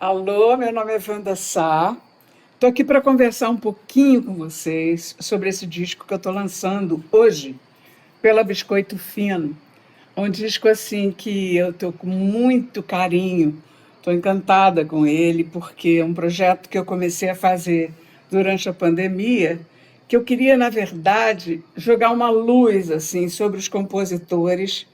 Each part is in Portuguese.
Alô, meu nome é Wanda Sá. Estou aqui para conversar um pouquinho com vocês sobre esse disco que eu estou lançando hoje pela Biscoito Fino. É um disco assim que eu estou com muito carinho, estou encantada com ele, porque é um projeto que eu comecei a fazer durante a pandemia, que eu queria, na verdade, jogar uma luz assim sobre os compositores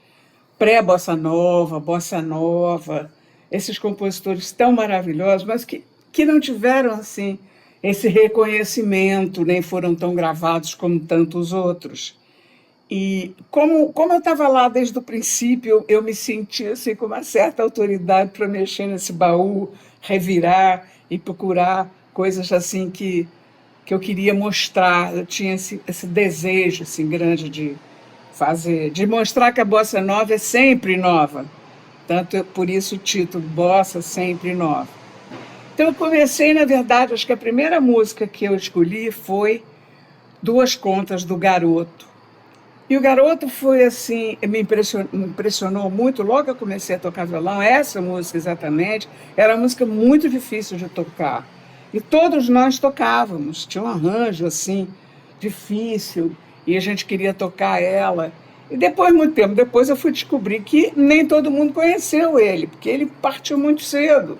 bossa nova, esses compositores tão maravilhosos, mas que não tiveram assim esse reconhecimento, nem foram tão gravados como tantos outros. E como eu estava lá desde o princípio, eu me sentia assim, com uma certa autoridade para mexer nesse baú, revirar e procurar coisas assim que eu queria mostrar. Eu tinha esse desejo assim, grande de mostrar que a bossa nova é sempre nova. Tanto por isso o título Bossa Sempre Nova. Então eu comecei, na verdade, acho que a primeira música que eu escolhi foi Duas Contas do Garoto. E o Garoto foi assim, me impressionou muito logo que eu comecei a tocar violão. Essa música exatamente era uma música muito difícil de tocar. E todos nós tocávamos, tinha um arranjo assim difícil e a gente queria tocar ela. E depois, muito tempo depois, eu fui descobrir que nem todo mundo conheceu ele, porque ele partiu muito cedo.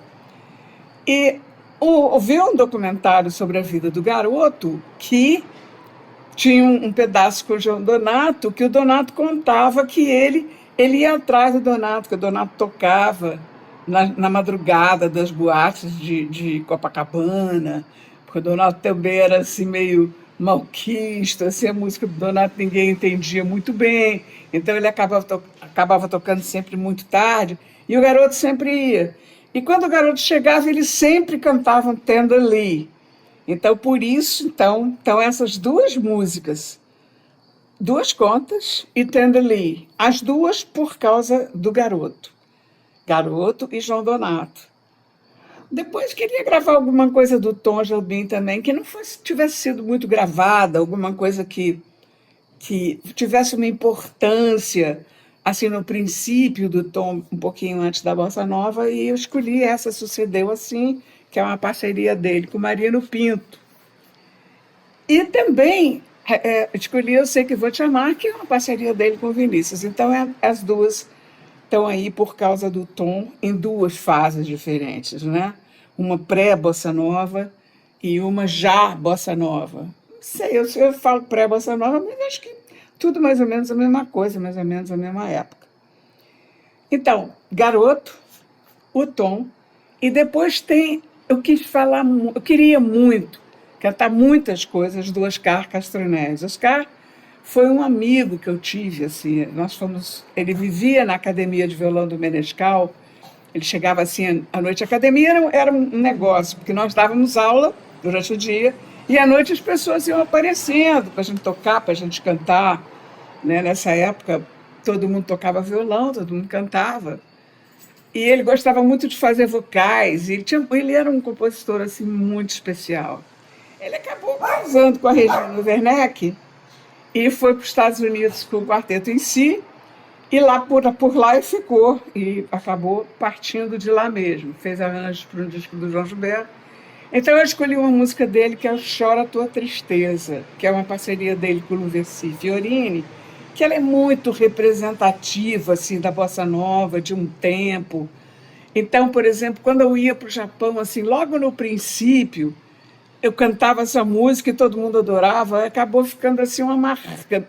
E ouvi um documentário sobre a vida do Garoto que tinha um pedaço com o João Donato, que o Donato contava que ele ia atrás do Donato, que o Donato tocava na madrugada das boates de Copacabana, porque o Donato também era assim, meio malquisto, assim, a música do Donato ninguém entendia muito bem, então ele acabava tocando sempre muito tarde, e o Garoto sempre ia. E quando o Garoto chegava, eles sempre cantavam Tender Lee. Então, por isso, então essas duas músicas, Duas Contas e Tender Lee, as duas por causa do Garoto. Garoto e João Donato. Depois queria gravar alguma coisa do Tom Jobim também, que não tivesse sido muito gravada, alguma coisa que tivesse uma importância, assim, no princípio do Tom, um pouquinho antes da Bossa Nova, e eu escolhi essa, Sucedeu Assim, que é uma parceria dele com Marino Pinto. E também escolhi Eu Sei Que Vou Te Amar, que é uma parceria dele com o Vinícius. Então, as duas estão aí por causa do Tom em duas fases diferentes, né? Uma pré-bossa nova e uma já bossa nova. Não sei, eu falo pré-bossa nova, mas acho que tudo mais ou menos a mesma coisa, mais ou menos a mesma época. Então, Garoto, o Tom, e depois tem, eu queria muito cantar muitas coisas do Oscar Castronés. Oscar foi um amigo que eu tive, assim, ele vivia na academia de violão do Menescal, ele chegava assim à noite, a academia era um negócio, porque nós dávamos aula durante o dia, e à noite as pessoas iam aparecendo para a gente tocar, para a gente cantar, né? Nessa época todo mundo tocava violão, todo mundo cantava, e ele gostava muito de fazer vocais, e ele era um compositor assim, muito especial. Ele acabou casando com a Regina Werneck e foi para os Estados Unidos com o quarteto em si, e lá por lá ele ficou, e acabou partindo de lá mesmo. Fez arranjos para um disco do João Gilberto. Então eu escolhi uma música dele que é o Chora Tua Tristeza, que é uma parceria dele com o Luverci Fiorini, que ela é muito representativa assim, da bossa nova, de um tempo. Então, por exemplo, quando eu ia para o Japão, assim, logo no princípio, eu cantava essa música e todo mundo adorava, acabou ficando assim uma marca.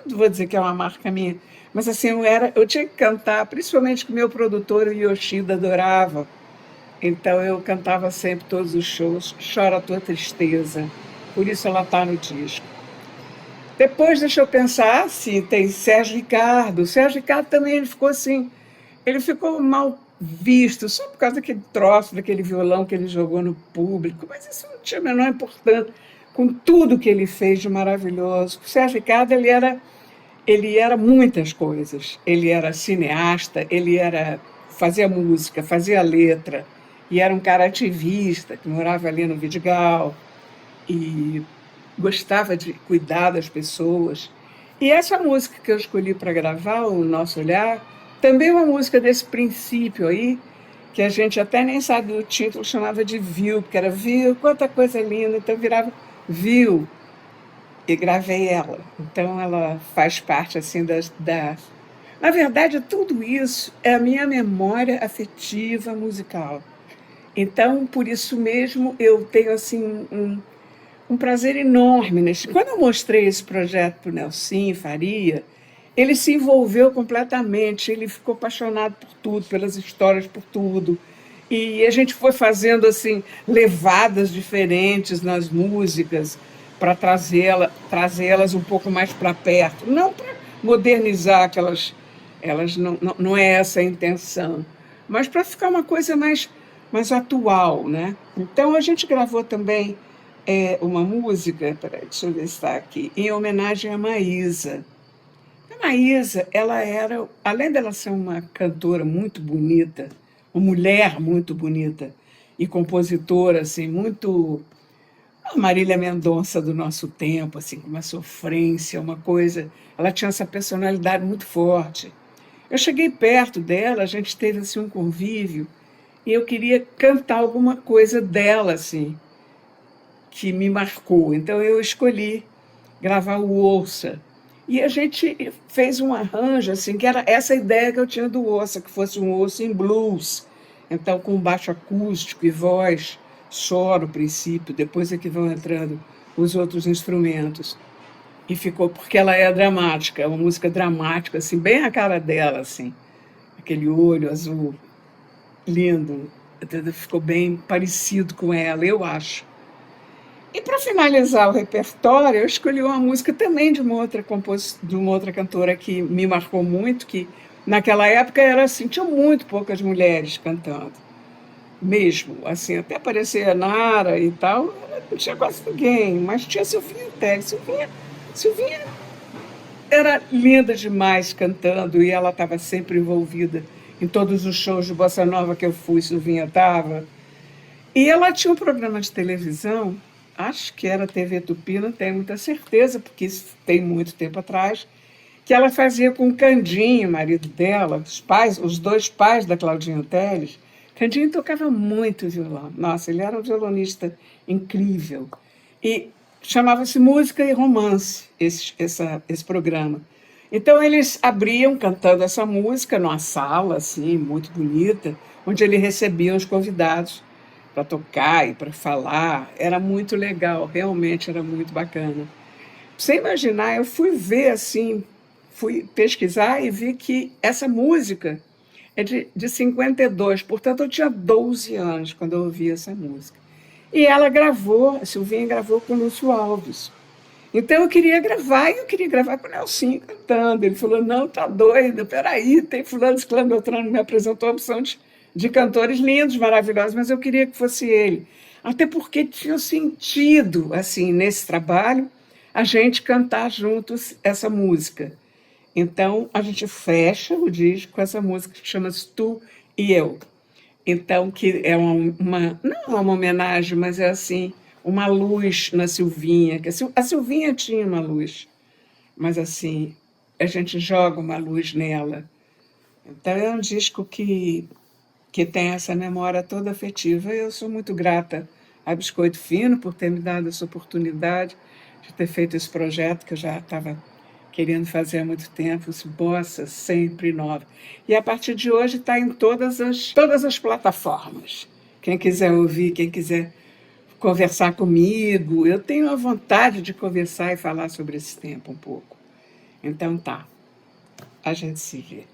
Não vou dizer que é uma marca minha, mas assim, eu tinha que cantar, principalmente que o meu produtor, o Yoshida, adorava. Então eu cantava sempre todos os shows, Chora a Tua Tristeza. Por isso ela está no disco. Depois, deixa eu pensar, se tem Sérgio Ricardo. Sérgio Ricardo também ele ficou assim, ele ficou mal visto, só por causa daquele troço, daquele violão que ele jogou no público, mas isso não tinha a menor importância, com tudo que ele fez de maravilhoso. O Sérgio Ricardo, ele era muitas coisas. Ele era cineasta, fazia música, fazia letra, e era um cara ativista, que morava ali no Vidigal, e gostava de cuidar das pessoas. E essa música que eu escolhi para gravar, O Nosso Olhar, também é uma música desse princípio aí, que a gente até nem sabe o título, chamava de Viu, porque era Viu, quanta coisa linda, então virava Viu, e gravei ela. Então ela faz parte assim da... Na verdade, tudo isso é a minha memória afetiva musical. Então, por isso mesmo, eu tenho assim um prazer enorme nesse. Quando eu mostrei esse projeto para o Nelsinho Faria, ele se envolveu completamente, ele ficou apaixonado por tudo, pelas histórias, por tudo. E a gente foi fazendo assim levadas diferentes nas músicas para trazê-las um pouco mais para perto, não para modernizar aquelas, elas não é essa a intenção, mas para ficar uma coisa mais atual, né? Então a gente gravou também uma música, peraí, deixa eu ver se está aqui, em homenagem a Maísa. A Maísa, ela era, além dela ser uma cantora muito bonita, uma mulher muito bonita e compositora, assim, muito a Marília Mendonça do nosso tempo, assim, com uma sofrência, uma coisa. Ela tinha essa personalidade muito forte. Eu cheguei perto dela, a gente teve assim um convívio e eu queria cantar alguma coisa dela, assim, que me marcou. Então eu escolhi gravar o Ouça. E a gente fez um arranjo, assim, que era essa ideia que eu tinha do Ouça, que fosse um Ouça em blues. Então, com baixo acústico e voz, só no princípio, depois é que vão entrando os outros instrumentos. E ficou, porque ela é dramática, é uma música dramática, assim, bem a cara dela, assim. Aquele olho azul lindo, ficou bem parecido com ela, eu acho. E para finalizar o repertório, eu escolhi uma música também de uma outra cantora que me marcou muito, que naquela época era assim, tinha muito poucas mulheres cantando, mesmo, assim, até aparecer a Nara e tal, não tinha quase ninguém, mas tinha Silvinha Telles. Silvinha era linda demais cantando e ela estava sempre envolvida em todos os shows de bossa nova que eu fui, Silvinha estava. E ela tinha um programa de televisão, acho que era TV Tupi, não tenho muita certeza, porque isso tem muito tempo atrás, que ela fazia com o Candinho, marido dela, os dois pais da Claudinha Telles. Candinho tocava muito violão. Nossa, ele era um violonista incrível. E chamava-se Música e Romance, esse programa. Então, eles abriam cantando essa música numa sala, assim, muito bonita, onde ele recebia os convidados para tocar e para falar. Era muito legal, realmente era muito bacana. Sem imaginar, eu fui ver assim, fui pesquisar e vi que essa música é de 52, portanto eu tinha 12 anos quando eu ouvi essa música. E ela gravou, a Silvinha gravou com o Lúcio Alves. Então eu queria gravar, e eu queria gravar com o Nelsinho cantando. Ele falou, não, tá doido, peraí, tem fulano, ciclano, Beltrano, me apresentou a opção de cantores lindos, maravilhosos, mas eu queria que fosse ele. Até porque tinha sentido, assim, nesse trabalho, a gente cantar juntos essa música. Então, a gente fecha o disco com essa música que chama-se Tu e Eu. Então, que é não é uma homenagem, mas é assim, uma luz na Silvinha. Que a Silvinha tinha uma luz, mas assim, a gente joga uma luz nela. Então, é um disco que tem essa memória toda afetiva. Eu sou muito grata a Biscoito Fino por ter me dado essa oportunidade de ter feito esse projeto que eu já estava querendo fazer há muito tempo, esse Bossa Sempre Nova. E a partir de hoje está em todas as plataformas. Quem quiser ouvir, quem quiser conversar comigo, eu tenho a vontade de conversar e falar sobre esse tempo um pouco. Então tá, a gente se vê.